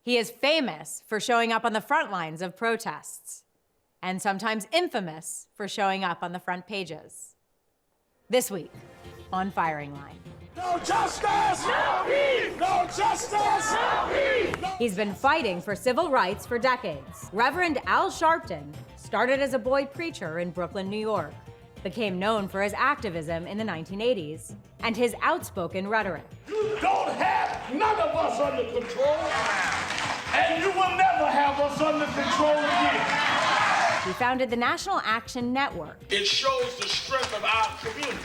He is famous for showing up on the front lines of protests, and sometimes infamous for showing up on the front pages. This week on Firing Line. No justice! No peace! No justice! No peace! He's been fighting for civil rights for decades. Reverend Al Sharpton started as a boy preacher in Brooklyn, New York, became known for his activism in the 1980s and his outspoken rhetoric. You don't have none of us under control, and you will never have us under control again. He founded the National Action Network. It shows the strength of our community.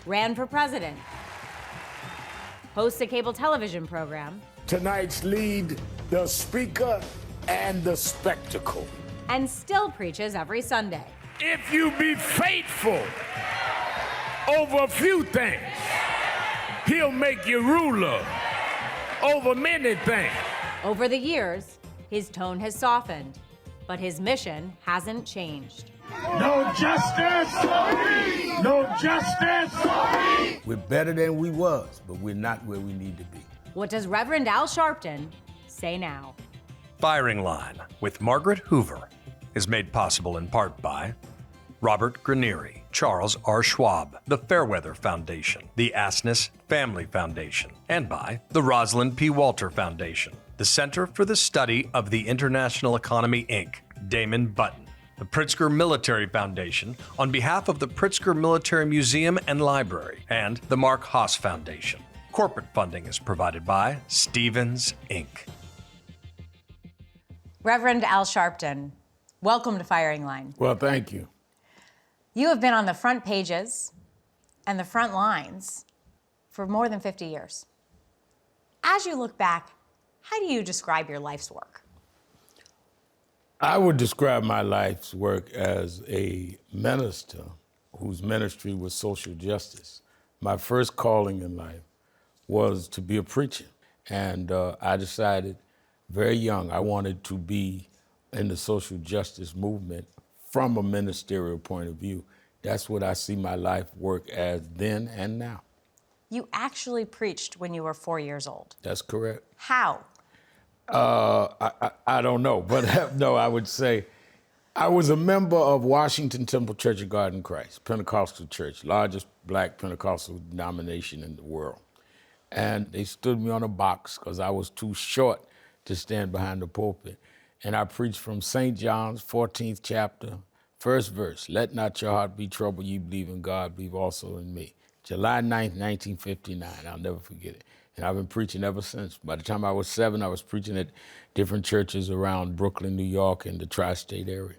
Ran for president, hosts a cable television program, Tonight's lead, the speaker and the spectacle. and still preaches every Sunday. If you be faithful over a few things, he'll make you ruler over many things. Over the years, his tone has softened, but his mission hasn't changed. No justice! No justice! We're better than we was, but we're not where we need to be. What does Reverend Al Sharpton say now? Firing Line with Margaret Hoover is made possible in part by Robert Granieri, Charles R. Schwab, the Fairweather Foundation, the Asness Family Foundation, and by the Rosalind P. Walter Foundation, the Center for the Study of the International Economy, Inc., Damon Button, the Pritzker Military Foundation on behalf of the Pritzker Military Museum and Library, and the Mark Haas Foundation. Corporate funding is provided by Stevens, Inc. Reverend Al Sharpton, welcome to Firing Line. Well, thank you. You have been on the front pages and the front lines for more than 50 years. As you look back, how do you describe your life's work? I would describe my life's work as a minister whose ministry was social justice. My first calling in life was to be a preacher. And I decided very young I wanted to be in the social justice movement from a ministerial point of view. That's what I see my life work as then and now. You actually preached when you were 4 years old. That's correct. How? I don't know, but no, I would say I was a member of Washington Temple Church of God in Christ, Pentecostal church, largest black Pentecostal denomination in the world. And they stood me on a box because I was too short to stand behind the pulpit. And I preached from St. John's 14th chapter, first verse, let not your heart be troubled, you believe in God, believe also in me. July 9th, 1959, I'll never forget it. And I've been preaching ever since. By the time I was 7, I was preaching at different churches around Brooklyn, New York, and the tri-state area.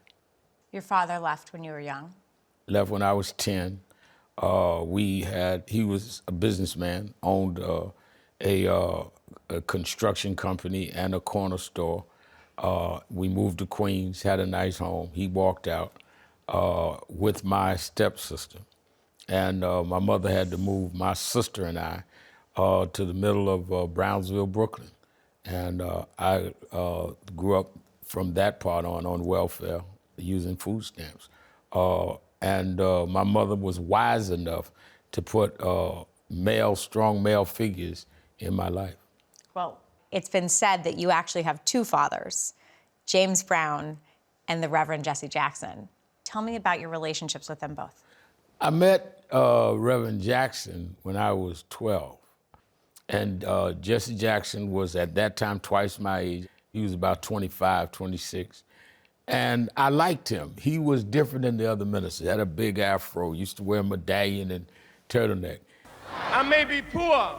Your father left when you were young. Left when I was 10. He was a businessman, owned a construction company and a corner store. We moved to Queens, had a nice home. He walked out with my stepsister. And my mother had to move my sister and I to the middle of Brownsville, Brooklyn. And I grew up from that part on welfare, using food stamps. And my mother was wise enough to put strong male figures in my life. Well, it's been said that you actually have two fathers, James Brown and the Reverend Jesse Jackson. Tell me about your relationships with them both. I met Reverend Jackson when I was 12. And Jesse Jackson was at that time twice my age. He was about 25, 26. And I liked him. He was different than the other ministers. Had a big afro, used to wear a medallion and turtleneck. I may be poor,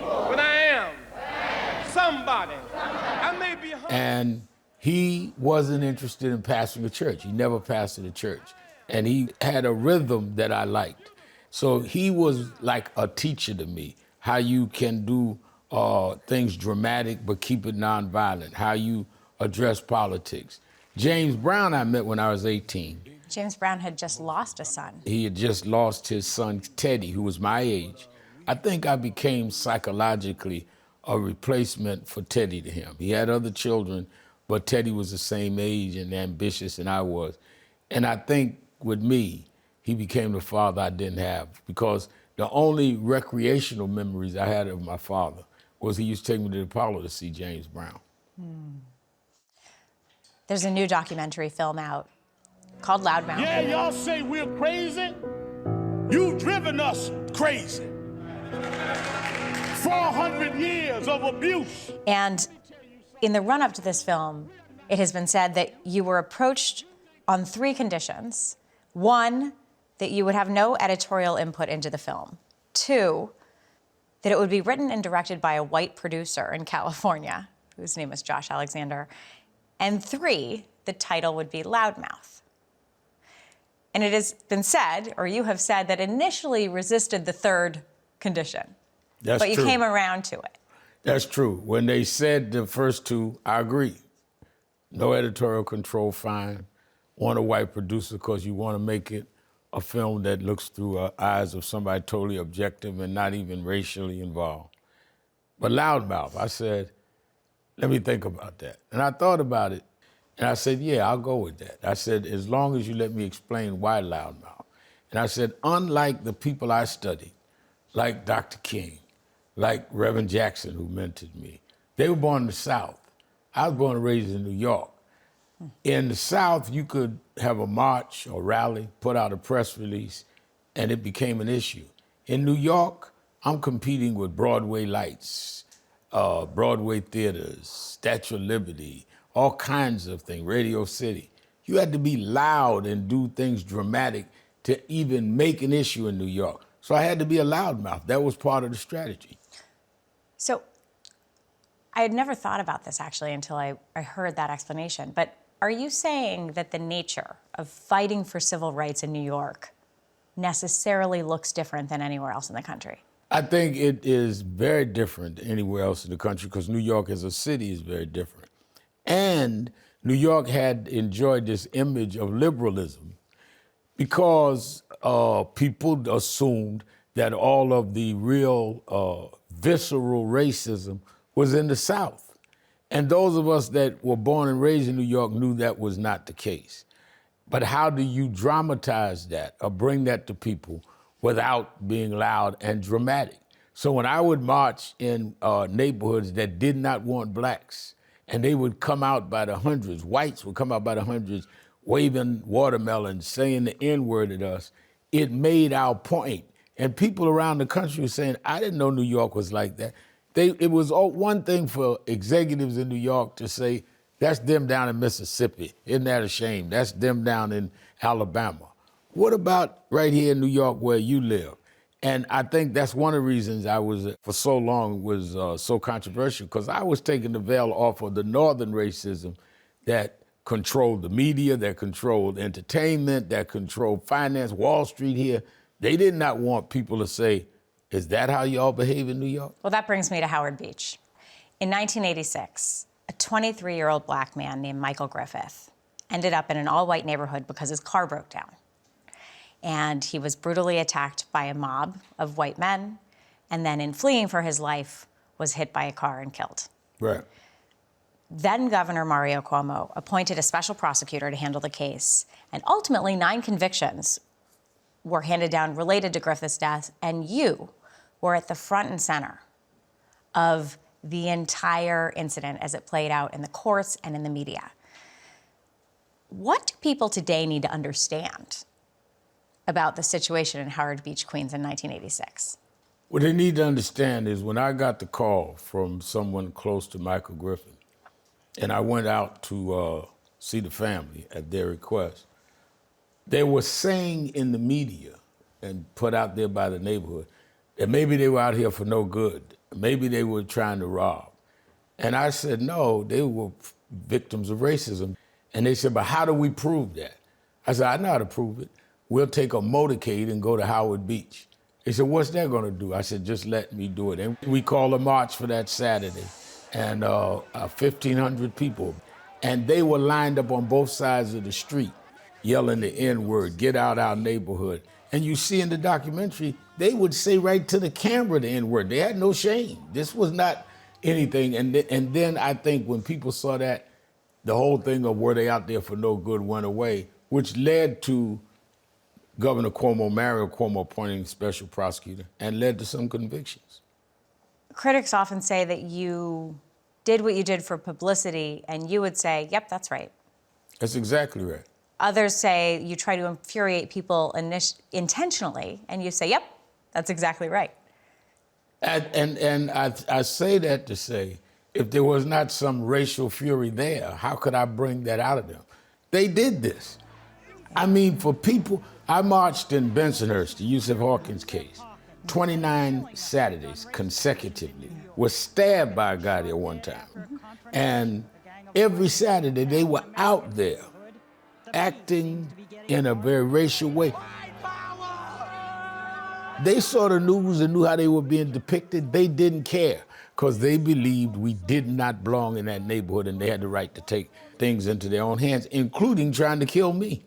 but I am somebody. I may be hungry. And he wasn't interested in pastoring a church. He never pastored a church. And he had a rhythm that I liked. So he was like a teacher to me, how you can do things dramatic but keep it nonviolent, how you address politics. James Brown I met when I was 18. James Brown had just lost a son. He had just lost his son, Teddy, who was my age. I think I became psychologically a replacement for Teddy to him. He had other children, but Teddy was the same age and ambitious and I was. And I think with me, he became the father I didn't have, because the only recreational memories I had of my father was he used to take me to the Apollo to see James Brown. There's a new documentary film out called Loudmouth. Yeah, y'all say we're crazy. You've driven us crazy. 400 years of abuse. And in the run-up to this film, it has been said that you were approached on 3 conditions. 1, that you would have no editorial input into the film. 2, that it would be written and directed by a white producer in California, whose name was Josh Alexander. And 3, the title would be Loudmouth. And it has been said, or you have said, that initially resisted the 3rd condition. That's but you true. came around to it. That's true. When they said the first 2, I agree. No editorial control, fine. Want a white producer because you want to make it a film that looks through eyes of somebody totally objective and not even racially involved. But Loudmouth, I said, let me think about that. And I thought about it, and I said, yeah, I'll go with that. I said, as long as you let me explain why Loudmouth. And I said, unlike the people I studied, like Dr. King, like Reverend Jackson, who mentored me, they were born in the South. I was born and raised in New York. In the South, you could have a march or rally, put out a press release, and it became an issue. In New York, I'm competing with Broadway lights, Broadway theaters, Statue of Liberty, all kinds of things, Radio City. You had to be loud and do things dramatic to even make an issue in New York. So I had to be a loudmouth. That was part of the strategy. So I had never thought about this, actually, until I heard that explanation. But are you saying that the nature of fighting for civil rights in New York necessarily looks different than anywhere else in the country? I think it is very different anywhere else in the country because New York as a city is very different. And New York had enjoyed this image of liberalism because people assumed that all of the real visceral racism was in the South. And those of us that were born and raised in New York knew that was not the case. But how do you dramatize that or bring that to people without being loud and dramatic? So when I would march in neighborhoods that did not want blacks, and they would come out by the hundreds, whites would come out by the hundreds, waving watermelons, saying the N-word at us, it made our point. And people around the country were saying, I didn't know New York was like that. It was one thing for executives in New York to say, that's them down in Mississippi. Isn't that a shame? That's them down in Alabama. What about right here in New York where you live? And I think that's one of the reasons I was, for so long, was so controversial, because I was taking the veil off of the northern racism that controlled the media, that controlled entertainment, that controlled finance, Wall Street here. They did not want people to say, is that how y'all behave in New York? Well, that brings me to Howard Beach. In 1986, a 23-year-old black man named Michael Griffith ended up in an all-white neighborhood because his car broke down. And he was brutally attacked by a mob of white men, and then in fleeing for his life, was hit by a car and killed. Right. Then Governor Mario Cuomo appointed a special prosecutor to handle the case, and ultimately 9 convictions were handed down related to Griffith's death, and you were at the front and center of the entire incident as it played out in the courts and in the media. What do people today need to understand about the situation in Howard Beach, Queens in 1986? What they need to understand is when I got the call from someone close to Michael Griffith, and I went out to see the family at their request, they were saying in the media and put out there by the neighborhood that maybe they were out here for no good. Maybe they were trying to rob. And I said, no, they were victims of racism. And they said, but how do we prove that? I said, I know how to prove it. We'll take a motorcade and go to Howard Beach. They said, what's that gonna do? I said, just let me do it. And we called a march for that Saturday, and 1,500 people. And they were lined up on both sides of the street, yelling the N-word, get out our neighborhood. And you see in the documentary, they would say right to the camera the N-word. They had no shame. This was not anything. And then I think when people saw that, the whole thing of were they out there for no good went away, which led to Governor Cuomo, Mario Cuomo, appointing a special prosecutor, and led to some convictions. critics often say that you did what you did for publicity, and you would say, yep, that's right. That's exactly right. Others say you try to infuriate people intentionally, and you say, yep, that's exactly right. And I say that to say, if there was not some racial fury there, how could I bring that out of them? They did this. I mean, for people, I marched in Bensonhurst, the Yusuf Hawkins case, 29 Saturdays consecutively, was stabbed by a guy there one time. And every Saturday they were out there acting in a very racial way. They saw the news and knew how they were being depicted. They didn't care because they believed we did not belong in that neighborhood and they had the right to take things into their own hands, including trying to kill me.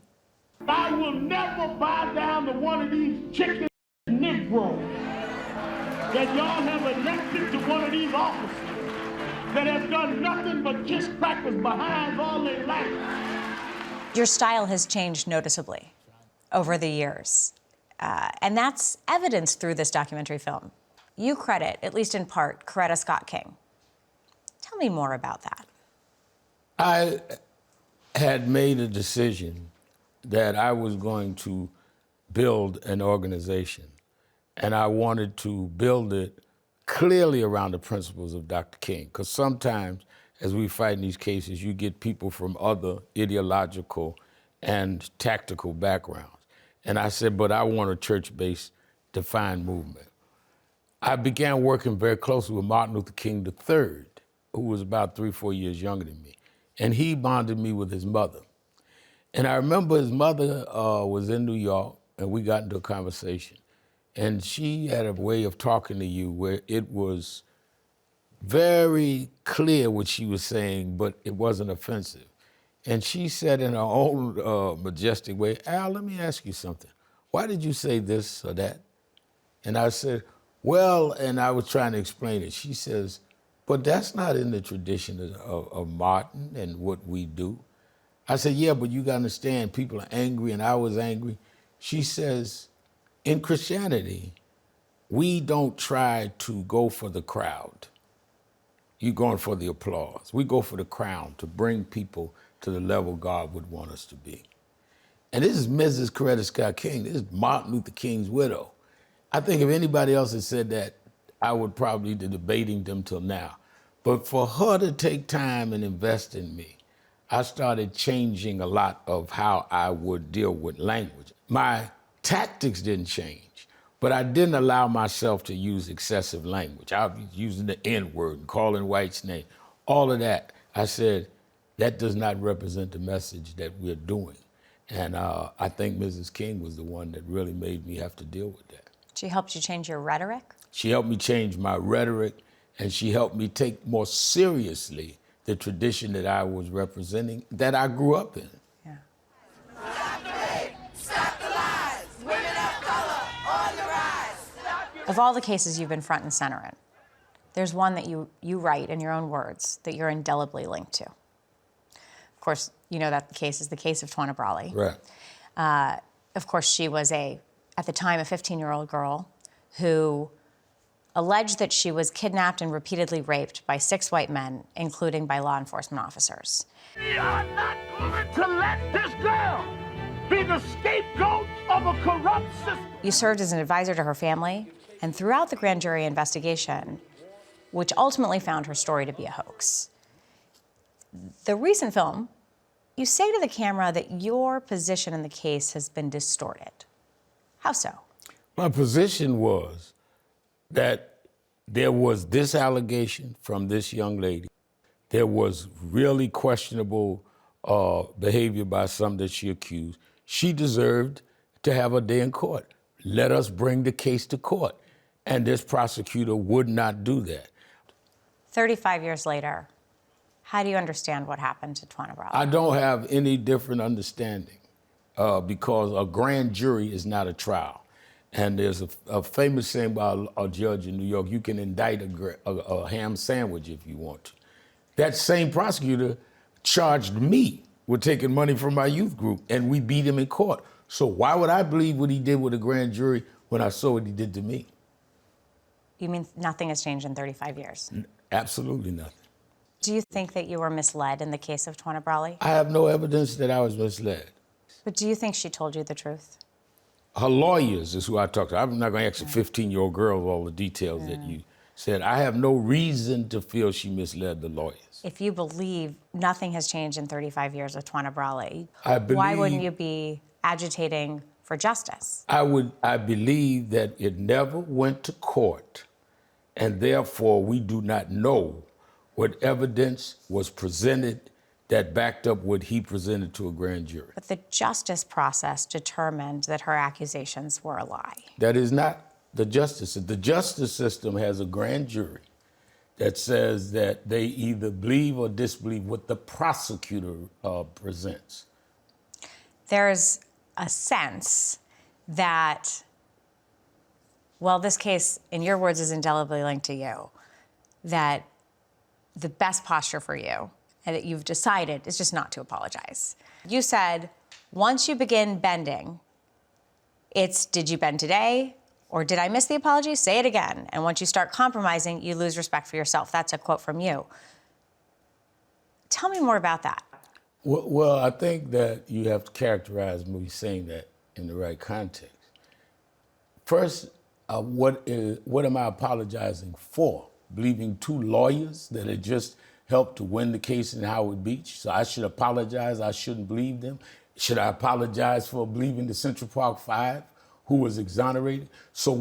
I will never bow down to one of these chicken Negroes that y'all have elected to one of these offices that have done nothing but kiss crackers behind all their life. Your style has changed noticeably over the years, and that's evidenced through this documentary film. You credit, at least in part, Coretta Scott King. Tell me more about that. I had made a decision that I was going to build an organization, and I wanted to build it clearly around the principles of Dr. King, because sometimes as we fight in these cases, you get people from other ideological and tactical backgrounds. And I said, but I want a church-based defined movement. I began working very closely with Martin Luther King III, who was about 3 or 4 years younger than me. And he bonded me with his mother. And I remember his mother was in New York, and we got into a conversation. And she had a way of talking to you where it was very clear what she was saying, but it wasn't offensive. And she said in her own majestic way, Al, let me ask you something. Why did you say this or that? And I said, well, and I was trying to explain it. She says, but that's not in the tradition of Martin and what we do. I said, yeah, but you gotta understand, people are angry and I was angry. She says, in Christianity, we don't try to go for the crowd. You're going for the applause. We go for the crown to bring people to the level God would want us to be. And this is Mrs. Coretta Scott King. This is Martin Luther King's widow. I think if anybody else had said that, I would probably be debating them till now. But for her to take time and invest in me, I started changing a lot of how I would deal with language. My tactics didn't change, but I didn't allow myself to use excessive language. I was using the N-word and calling whites names, all of that. I said, that does not represent the message that we're doing. And I think Mrs. King was the one that really made me have to deal with that. She helped you change your rhetoric? She helped me change my rhetoric, and she helped me take more seriously the tradition that I was representing, that I grew up in. Yeah. Stop the lies! Women of color on the rise! Of all the cases you've been front and center in, there's one that you write in your own words that you're indelibly linked to. Of course, you know that the case is the case of Tawana Brawley. Right. Of course, she was at the time, a 15-year-old girl who alleged that she was kidnapped and repeatedly raped by 6 white men, including by law enforcement officers. We are not going to let this girl be the scapegoat of a corrupt system. You served as an advisor to her family, and throughout the grand jury investigation, which ultimately found her story to be a hoax. The recent film, you say to the camera that your position in the case has been distorted. How so? My position was that there was this allegation from this young lady. There was really questionable behavior by some that she accused. She deserved to have a day in court. Let us bring the case to court. And this prosecutor would not do that. 35 years later, how do you understand what happened to Tawana Brawley? I don't have any different understanding because a grand jury is not a trial. And there's a famous saying by a judge in New York, you can indict a ham sandwich if you want to. That same prosecutor charged me with taking money from my youth group, and we beat him in court. So why would I believe what he did with a grand jury when I saw what he did to me? You mean nothing has changed in 35 years? Absolutely nothing. Do you think that you were misled in the case of Tawana Brawley? I have no evidence that I was misled. But do you think she told you the truth? Her lawyers is who I talked to. I'm not going to ask a 15-year-old girl all the details that you said. I have no reason to feel she misled the lawyers. If you believe nothing has changed in 35 years with Tawana Brawley, I why wouldn't believe- you be agitating for justice? I believe that it never went to court, and therefore we do not know what evidence was presented that backed up what he presented to a grand jury. But the justice process determined that her accusations were a lie. That is not the justice. The justice system has a grand jury that says that they either believe or disbelieve what the prosecutor presents. There's a sense that, well, this case, in your words, is indelibly linked to you, that the best posture for you and that you've decided is just not to apologize. You said, once you begin bending, it's did you bend today or did I miss the apology? Say it again. And once you start compromising, you lose respect for yourself. That's a quote from you. Tell me more about that. Well, I think that you have to characterize me saying that in the right context. First, what am I apologizing for? Believing two lawyers that had just helped to win the case in Howard Beach, so I should apologize, I shouldn't believe them? Should I apologize for believing the Central Park Five, who was exonerated? So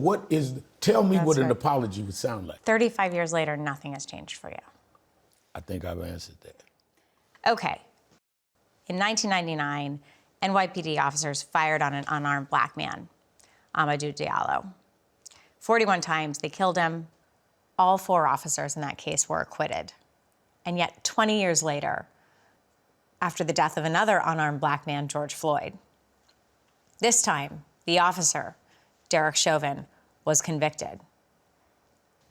tell me what an apology would sound like. 35 years later, nothing has changed for you. I think I've answered that. Okay. In 1999, NYPD officers fired on an unarmed black man, Amadou Diallo. 41 times they killed him. All 4 officers in that case were acquitted. And yet 20 years later, after the death of another unarmed black man, George Floyd, this time the officer, Derek Chauvin, was convicted.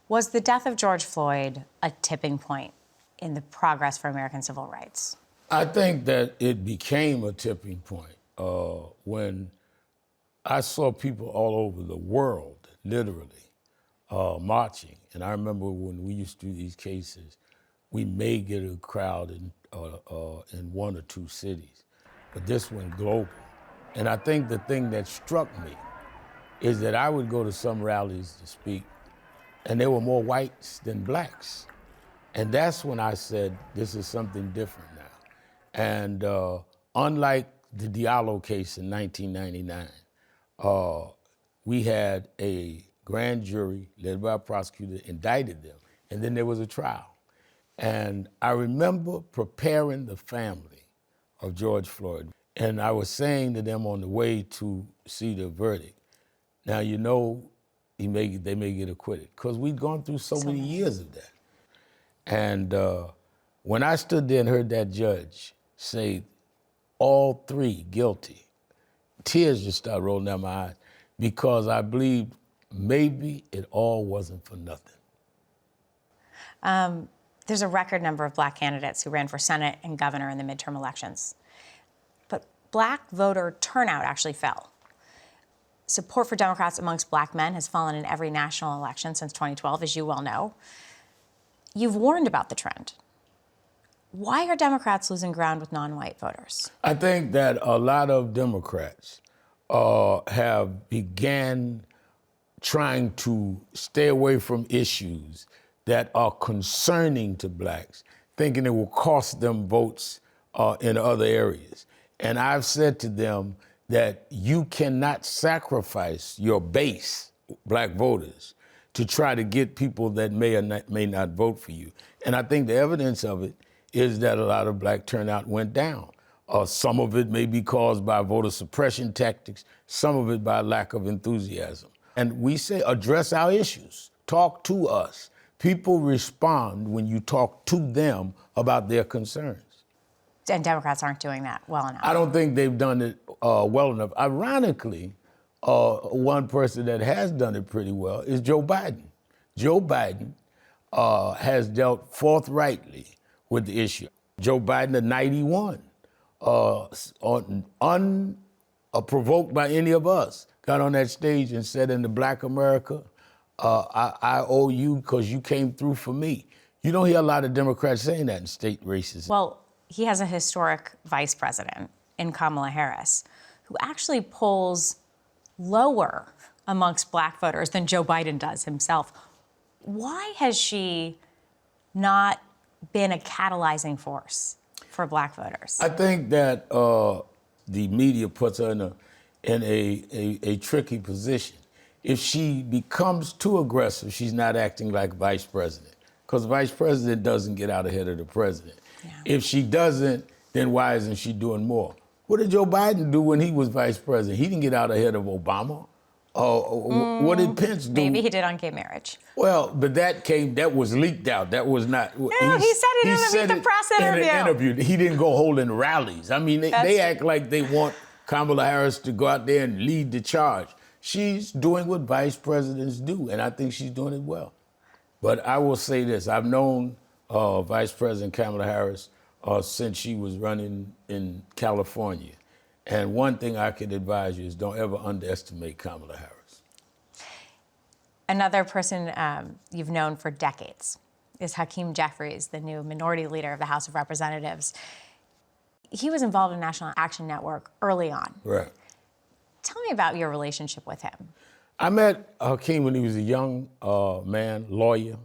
Was the death of George Floyd a tipping point in the progress for American civil rights? I think that it became a tipping point when I saw people all over the world, literally, marching. And I remember when we used to do these cases, we may get a crowd in 1 or 2 cities, but this went global. And I think the thing that struck me is that I would go to some rallies to speak, and there were more whites than blacks. And that's when I said, this is something different now. And unlike the Diallo case in 1999, we had a grand jury led by a prosecutor, indicted them, and then there was a trial. And I remember preparing the family of George Floyd, and I was saying to them on the way to see the verdict, now you know they may get acquitted, because we'd gone through so many years of that. And when I stood there and heard that judge say all 3 guilty, tears just started rolling down my eyes, because I believed maybe it all wasn't for nothing. There's a record number of black candidates who ran for Senate and governor in the midterm elections. But black voter turnout actually fell. Support for Democrats amongst black men has fallen in every national election since 2012, as you well know. You've warned about the trend. Why are Democrats losing ground with non-white voters? I think that a lot of Democrats have began trying to stay away from issues that are concerning to blacks, thinking it will cost them votes in other areas. And I've said to them that you cannot sacrifice your base, black voters, to try to get people that may or may not vote for you. And I think the evidence of it is that a lot of black turnout went down. Some of it may be caused by voter suppression tactics, some of it by lack of enthusiasm. And we say, address our issues, talk to us. People respond when you talk to them about their concerns. And Democrats aren't doing that well enough. I don't think they've done it well enough. Ironically, one person that has done it pretty well is Joe Biden. Joe Biden has dealt forthrightly with the issue. Joe Biden at 91, unprovoked by any of us, got on that stage and said in the Black America, I owe you because you came through for me. You don't hear a lot of Democrats saying that in state races. Well, he has a historic vice president in Kamala Harris, who actually polls lower amongst black voters than Joe Biden does himself. Why has she not been a catalyzing force for black voters? I think that the media puts her in a tricky position. If she becomes too aggressive, she's not acting like vice president, because vice president doesn't get out ahead of the president. Yeah. If she doesn't, then why isn't she doing more? What did Joe Biden do when he was vice president? He didn't get out ahead of Obama. What did Pence do? Maybe he did on gay marriage. Well, but that was leaked out. That was not. No, he said it in the press interview. In an interview. He didn't go holding rallies. I mean, they act like they want Kamala Harris to go out there and lead the charge. She's doing what vice presidents do, and I think she's doing it well. But I will say this. I've known Vice President Kamala Harris since she was running in California. And one thing I could advise you is don't ever underestimate Kamala Harris. Another person you've known for decades is Hakeem Jeffries, the new minority leader of the House of Representatives. He was involved in National Action Network early on. Right. Tell me about your relationship with him. I met Hakeem when he was a young man, lawyer,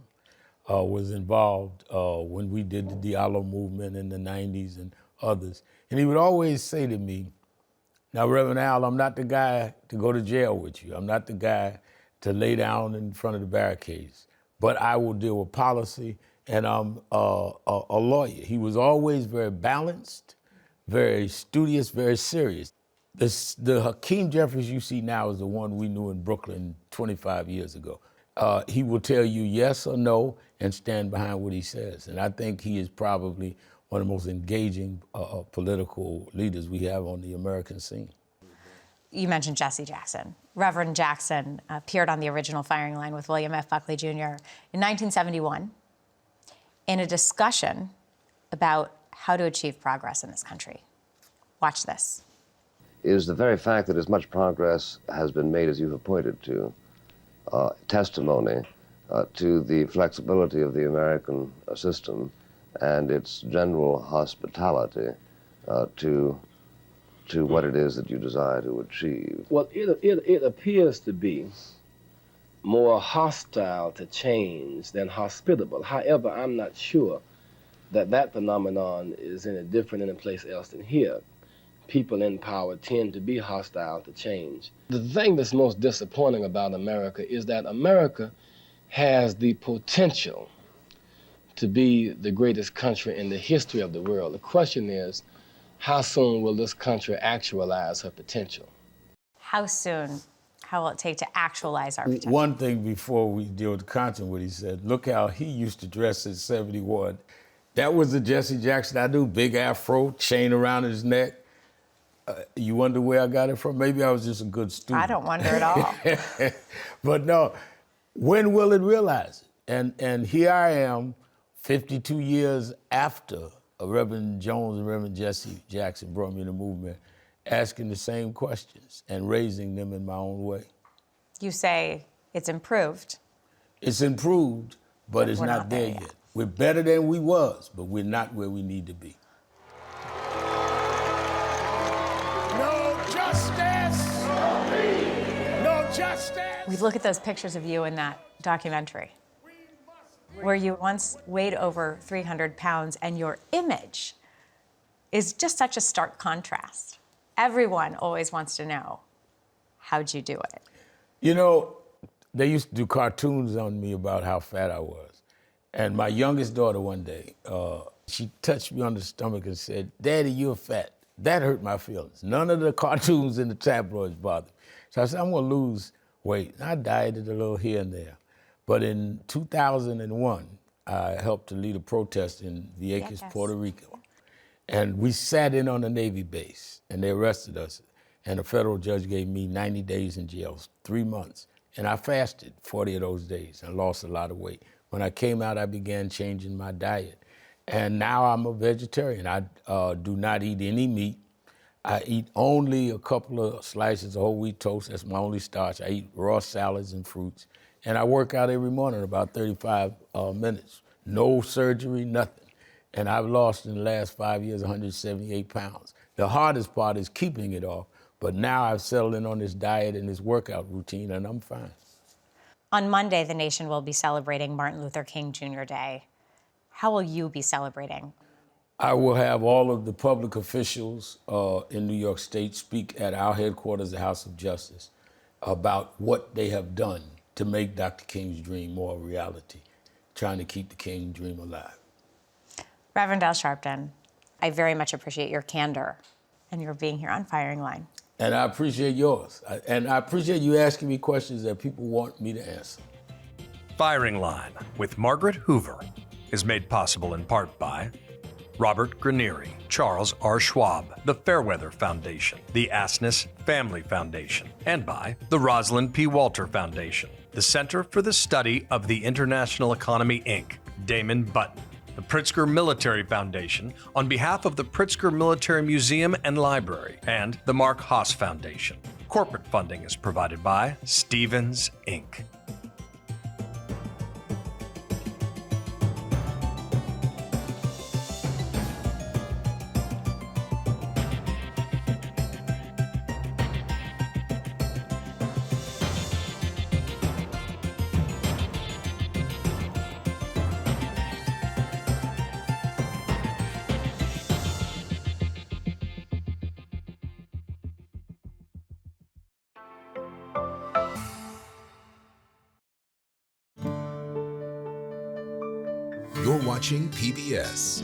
was involved when we did the Diallo movement in the 90s and others. And he would always say to me, now, Reverend Al, I'm not the guy to go to jail with you. I'm not the guy to lay down in front of the barricades. But I will deal with policy, and I'm a lawyer. He was always very balanced, very studious, very serious. The Hakeem Jeffries you see now is the one we knew in Brooklyn 25 years ago. He will tell you yes or no and stand behind what he says. And I think he is probably one of the most engaging political leaders we have on the American scene. You mentioned Jesse Jackson. Reverend Jackson appeared on the original firing line with William F. Buckley Jr. in 1971 in a discussion about how to achieve progress in this country. Watch this. Is the very fact that as much progress has been made as you have pointed to, testimony to the flexibility of the American system and its general hospitality to what it is that you desire to achieve? Well, it appears to be more hostile to change than hospitable. However, I'm not sure that phenomenon is any different in a place else than here. People in power tend to be hostile to change. The thing that's most disappointing about America is that America has the potential to be the greatest country in the history of the world. The question is, how soon will this country actualize her potential? How soon? How will it take to actualize our potential? One thing before we deal with the content, what he said, look how he used to dress at 71. That was the Jesse Jackson I knew, big afro, chain around his neck. You wonder where I got it from? Maybe I was just a good student. I don't wonder at all. But no, when will it realize it? And here I am, 52 years after Reverend Jones and Reverend Jesse Jackson brought me in the movement, asking the same questions and raising them in my own way. You say it's improved. It's improved, but it's not there yet. We're better than we was, but we're not where we need to be. No justice! No justice! We look at those pictures of you in that documentary, where you once weighed over 300 pounds, and your image is just such a stark contrast. Everyone always wants to know, how'd you do it? You know, they used to do cartoons on me about how fat I was. And my youngest daughter one day, she touched me on the stomach and said, "Daddy, you're fat." That hurt my feelings. None of the cartoons in the tabloids bothered me. So I said, I'm gonna lose weight. I dieted a little here and there. But in 2001, I helped to lead a protest in Vieques, Puerto Rico. And we sat in on a Navy base, and they arrested us. And a federal judge gave me 90 days in jail, 3 months. And I fasted 40 of those days and lost a lot of weight. When I came out, I began changing my diet. And now I'm a vegetarian. I do not eat any meat. I eat only a couple of slices of whole wheat toast. That's my only starch. I eat raw salads and fruits. And I work out every morning about 35 minutes. No surgery, nothing. And I've lost in the last 5 years 178 pounds. The hardest part is keeping it off, but now I've settled in on this diet and this workout routine, and I'm fine. On Monday, the nation will be celebrating Martin Luther King Jr. Day. How will you be celebrating? I will have all of the public officials in New York State speak at our headquarters, the House of Justice, about what they have done to make Dr. King's dream more a reality, trying to keep the King dream alive. Reverend Al Sharpton, I very much appreciate your candor and your being here on Firing Line. And I appreciate yours. And I appreciate you asking me questions that people want me to answer. Firing Line with Margaret Hoover is made possible in part by Robert Granieri, Charles R. Schwab, the Fairweather Foundation, the Asness Family Foundation, and by the Rosalind P. Walter Foundation, the Center for the Study of the International Economy, Inc., Damon Button, the Pritzker Military Foundation on behalf of the Pritzker Military Museum and Library, and the Mark Haas Foundation. Corporate funding is provided by Stevens, Inc. You're watching PBS.